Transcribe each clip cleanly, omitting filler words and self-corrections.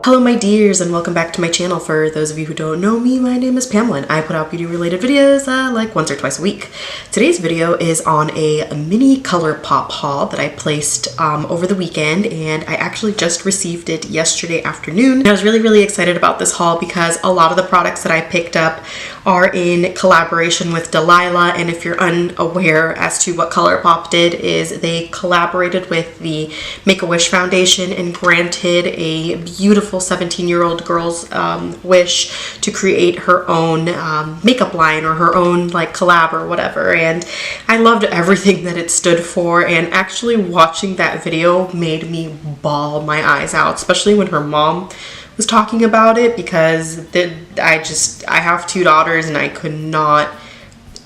Hello my dears and welcome back to my channel. For those of you who don't know me, my name is Pamela and I put out beauty related videos like once or twice a week. Today's video is on a mini ColourPop haul that I placed over the weekend, and I actually just received it yesterday afternoon. And I was really excited about this haul because a lot of the products that I picked up are in collaboration with Delilah, and if you're unaware as to what ColourPop did, is they collaborated with the Make-A-Wish Foundation and granted a beautiful 17-year-old girl's wish to create her own makeup line or her own like collab or whatever, and I loved everything that it stood for. And actually watching that video made me bawl my eyes out, especially when her mom was talking about it, because I have two daughters and I could not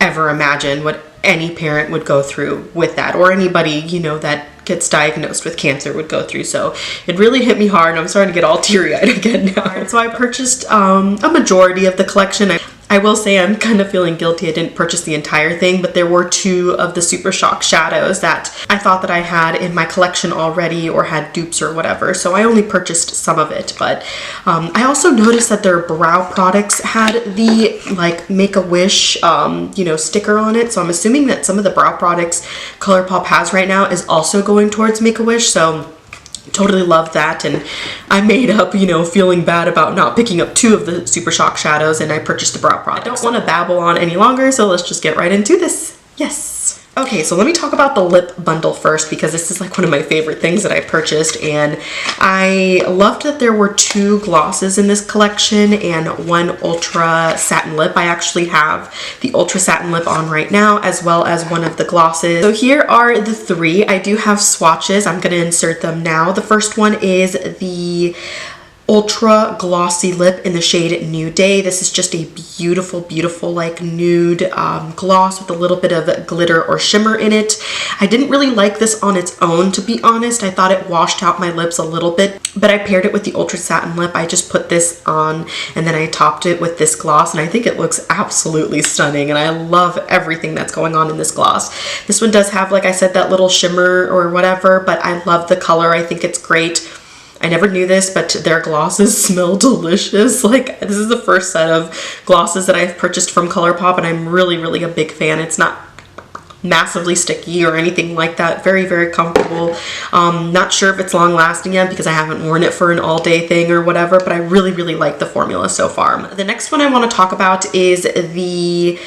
ever imagine what any parent would go through with that, or anybody, you know, that gets diagnosed with cancer would go through. So it really hit me hard and I'm starting to get all teary-eyed again now. So I purchased a majority of the collection. I will say I'm kind of feeling guilty I didn't purchase the entire thing, but there were two of the Super Shock shadows that I thought that I had in my collection already or had dupes or whatever, so I only purchased some of it. But I also noticed that their brow products had the like Make-A-Wish you know, sticker on it, so I'm assuming that some of the brow products ColourPop has right now is also going towards Make-A-Wish, so totally loved that. And I made up, you know, feeling bad about not picking up two of the Super Shock shadows, and I purchased the brow product. I don't want to babble on any longer, so let's just get right into this. Yes. Okay, so let me talk about the lip bundle first, because this is like one of my favorite things that I purchased, and I loved that there were two glosses in this collection and one ultra satin lip. I actually have the ultra satin lip on right now, as well as one of the glosses. So here are the three. I do have swatches. I'm going to insert them now. The first one is the ultra glossy lip in the shade Nude Day. This is just a beautiful like nude gloss with a little bit of glitter or shimmer in it. I didn't really like this on its own, to be honest. I thought it washed out my lips a little bit, but I paired it with the ultra satin lip. I just put this on and then I topped it with this gloss, and I think it looks absolutely stunning, and I love everything that's going on in this gloss. This one does have, like I said, that little shimmer or whatever, but I love the color. I think it's great. I never knew this, but their glosses smell delicious. Like, this is the first set of glosses that I've purchased from ColourPop, and I'm really a big fan. It's not massively sticky or anything like that. Very comfortable. Not sure if it's long lasting yet because I haven't worn it for an all-day thing or whatever, but I really like the formula so far. The next one I want to talk about is the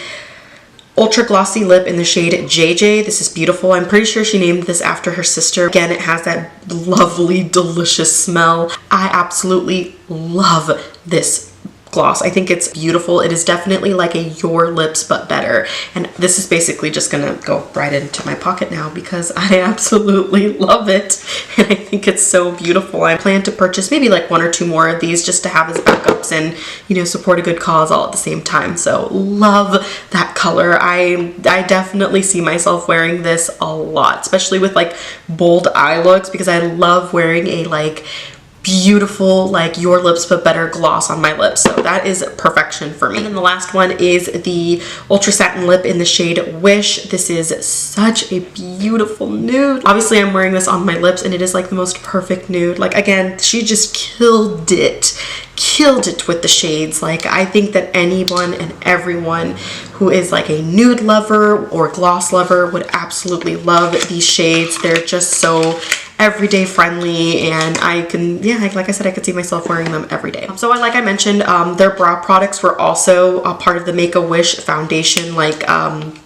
ultra glossy lip in the shade JJ. This is beautiful. I'm pretty sure she named this after her sister. Again, it has that lovely, delicious smell. I absolutely love this gloss. I think it's beautiful. It is definitely like a Your Lips but better, and this is basically just gonna go right into my pocket now because I absolutely love it and I think it's so beautiful. I plan to purchase maybe like one or two more of these just to have as backups and, you know, support a good cause all at the same time. So love that color. I definitely see myself wearing this a lot, especially with like bold eye looks, because I love wearing a like beautiful like Your Lips but better gloss on my lips. So that is perfection for me. And then the last one is the ultra satin lip in the shade Wish. This is such a beautiful nude. Obviously I'm wearing this on my lips and it is like the most perfect nude. Like, again, she just killed it with the shades. Like, I think that anyone and everyone who is like a nude lover or gloss lover would absolutely love these shades. They're just so everyday friendly, and I can, yeah, like I said, I could see myself wearing them every day. So like I mentioned, their brow products were also a part of the Make-A-Wish Foundation like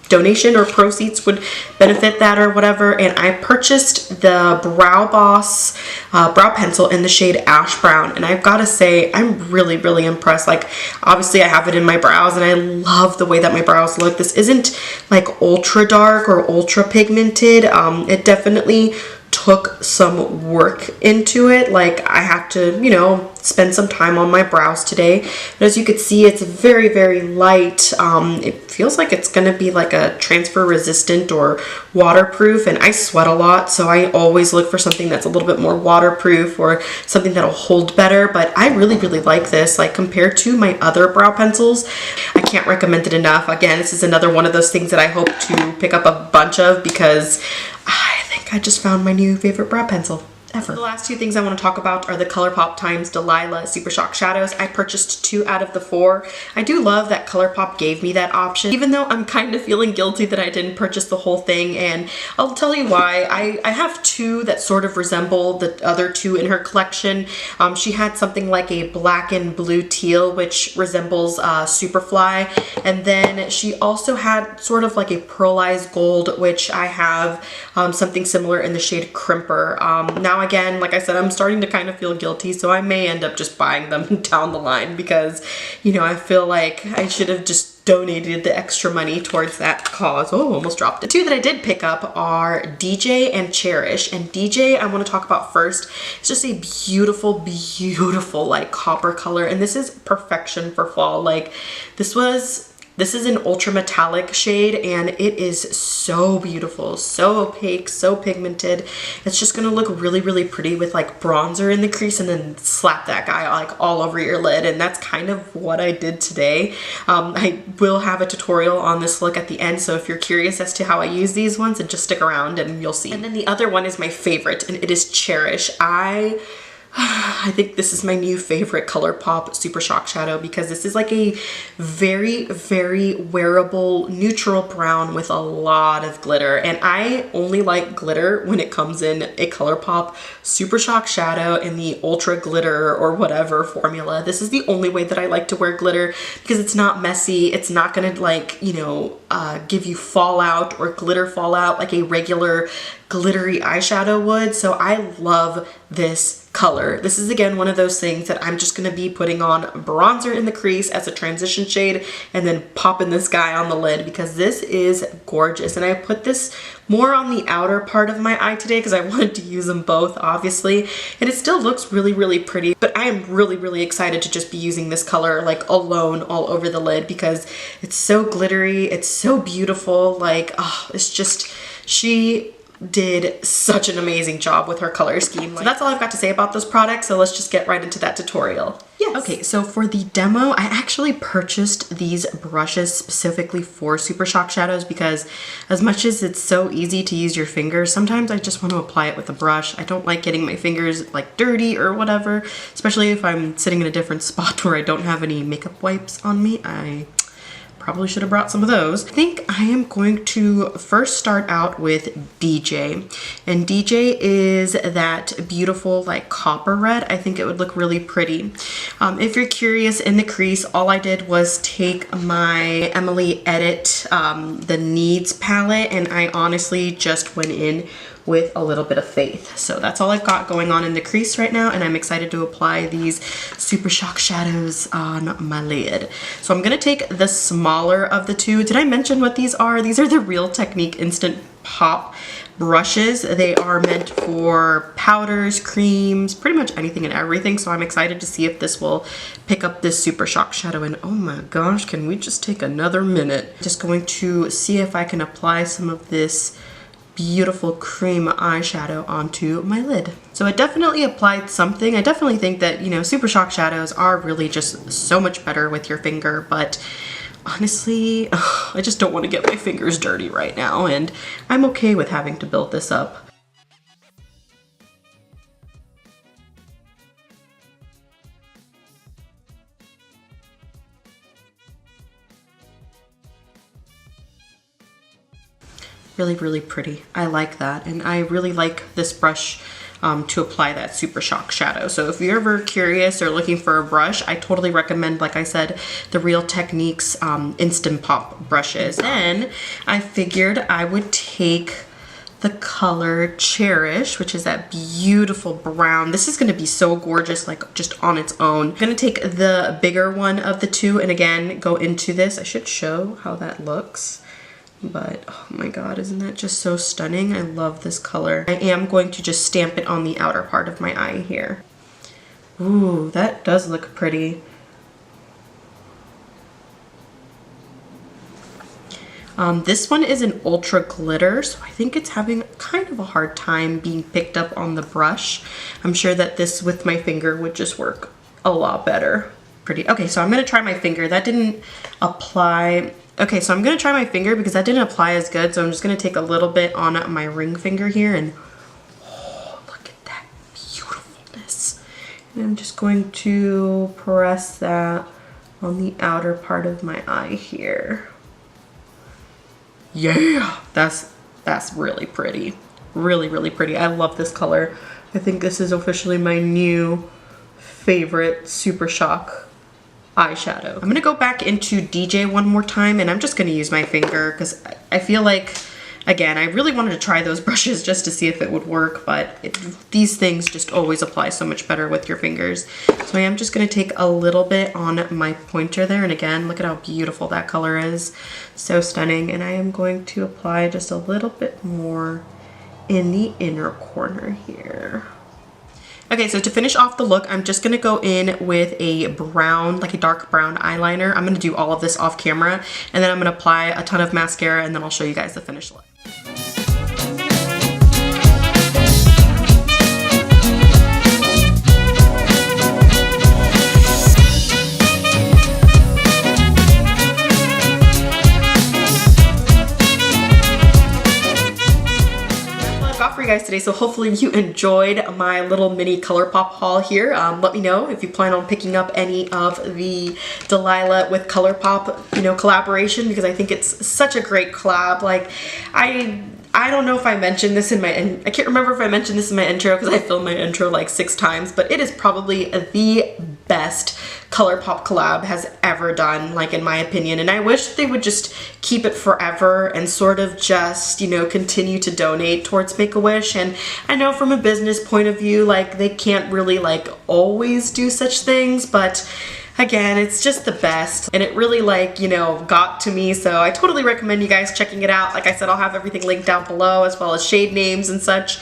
donation, or proceeds would benefit that or whatever, and I purchased the Brow Boss brow pencil in the shade Ash Brown, and I've got to say I'm really impressed. Like, obviously I have it in my brows and I love the way that my brows look. This isn't like ultra dark or ultra pigmented. It definitely took some work into it. Like, I have to, you know, spend some time on my brows today, but as you can see, it's very light. It feels like it's gonna be like a transfer resistant or waterproof, and I sweat a lot, so I always look for something that's a little bit more waterproof or something that'll hold better. But I really like this. Like, compared to my other brow pencils, I can't recommend it enough. Again, this is another one of those things that I hope to pick up a bunch of because I think I just found my new favorite brow pencil. ever. The last two things I want to talk about are the ColourPop times Delilah Super Shock Shadows. I purchased 2 out of the 4. I do love that ColourPop gave me that option, even though I'm kind of feeling guilty that I didn't purchase the whole thing, and I'll tell you why. I have 2 that sort of resemble the other 2 in her collection. She had something like a black and blue teal, which resembles Superfly, and then she also had sort of like a pearlized gold, which I have something similar in the shade Crimper. Now again, like I said, I'm starting to kind of feel guilty, so I may end up just buying them down the line because, you know, I feel like I should have just donated the extra money towards that cause. Oh, almost dropped it. 2 that I did pick up are DJ and Cherish. And DJ I want to talk about first. It's just a beautiful, beautiful like copper color, and this is perfection for fall. Like this is an ultra metallic shade, and it is so beautiful, so opaque, so pigmented. It's just gonna look really, really pretty with like bronzer in the crease and then slap that guy like all over your lid. And that's kind of what I did today. I will have a tutorial on this look at the end, so if you're curious as to how I use these ones, then just stick around and you'll see. And then the other one is my favorite, and it is Cherish. I think this is my new favorite ColourPop Super Shock Shadow because this is like a very, very wearable neutral brown with a lot of glitter. And I only like glitter when it comes in a ColourPop Super Shock Shadow in the Ultra Glitter or whatever formula. This is the only way that I like to wear glitter because it's not messy. It's not gonna like, you know, give you fallout or glitter fallout like a regular glittery eyeshadow would. So I love this color. This is again one of those things that I'm just gonna be putting on bronzer in the crease as a transition shade and then popping this guy on the lid because this is gorgeous. And I put this more on the outer part of my eye today because I wanted to use them both, obviously, and it still looks really, really pretty. But I am really, really excited to just be using this color like alone all over the lid because it's so glittery, it's so beautiful. Like, oh, it's just, she did such an amazing job with her color scheme. So that's all I've got to say about those products, so let's just get right into that tutorial. Yes. Okay, so for the demo, I actually purchased these brushes specifically for Super Shock Shadows because as much as it's so easy to use your fingers, sometimes I just want to apply it with a brush. I don't like getting my fingers like dirty or whatever, especially if I'm sitting in a different spot where I don't have any makeup wipes on me. I probably should have brought some of those. I think I am going to first start out with DJ. And DJ is that beautiful like copper red. I think it would look really pretty. If you're curious, in the crease, all I did was take my Emily Edit the Needs palette, and I honestly just went in with a little bit of Faith. So that's all I've got going on in the crease right now, and I'm excited to apply these Super Shock Shadows on my lid. So I'm gonna take the smaller of the 2. Did I mention what these are? These are the Real Technique Instant Pop brushes. They are meant for powders, creams, pretty much anything and everything. So I'm excited to see if this will pick up this Super Shock Shadow. And oh my gosh, can we just take another minute? Just going to see if I can apply some of this beautiful cream eyeshadow onto my lid. So it definitely applied something. I definitely think that, you know, Super Shock Shadows are really just so much better with your finger, but honestly, I just don't want to get my fingers dirty right now, and I'm okay with having to build this up. Really, really pretty. I like that, and I really like this brush to apply that Super Shock Shadow. So if you're ever curious or looking for a brush, I totally recommend, like I said, the Real Techniques Instapop brushes. Then I figured I would take the color Cherish, which is that beautiful brown. This is gonna be so gorgeous, like just on its own. I'm gonna take the bigger one of the 2 and again go into this. I should show how that looks. But oh my god, isn't that just so stunning? I love this color. I am going to just stamp it on the outer part of my eye here. Ooh, that does look pretty. This one is an ultra glitter, so I think it's having kind of a hard time being picked up on the brush. I'm sure that this with my finger would just work a lot better. Pretty. Okay, so I'm gonna try my finger. That didn't apply. Okay, so I'm gonna try my finger because that didn't apply as good, so I'm just gonna take a little bit on my ring finger here and oh, look at that I'm just going to press that on the outer part of my eye here. Yeah, that's really pretty. Really, really pretty. I love this color. I think this is officially my new favorite Super Shock eyeshadow. I'm gonna go back into DJ one more time, and I'm just gonna use my finger because I feel like, again, I really wanted to try those brushes just to see if it would work, but these things just always apply so much better with your fingers. So I am just gonna take a little bit on my pointer there, and again, look at how beautiful that color is. So stunning. And I am going to apply just a little bit more in the inner corner here. Okay, so to finish off the look, I'm just gonna go in with a brown, like a dark brown eyeliner. I'm gonna do all of this off camera, and then I'm gonna apply a ton of mascara, and then I'll show you guys the finished look. For you guys today, so hopefully you enjoyed my little mini ColourPop haul here. Let me know if you plan on picking up any of the Delilah with ColourPop, you know, collaboration, because I think it's such a great collab. Like, I don't know if I mentioned this in my, I can't remember if I mentioned this in my intro because I filmed my intro like 6 times, but it is probably the best ColourPop collab has ever done, like, in my opinion. And I wish they would just keep it forever and sort of just, you know, continue to donate towards Make-A-Wish. And I know from a business point of view, like, they can't really like always do such things, but again, it's just the best, and it really, like, you know, got to me, so I totally recommend you guys checking it out. Like I said, I'll have everything linked down below, as well as shade names and such.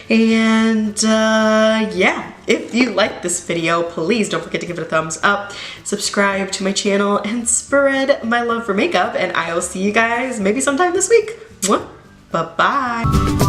And yeah, if you liked this video, please don't forget to give it a thumbs up, subscribe to my channel, and spread my love for makeup, and I will see you guys maybe sometime this week. Bye-bye.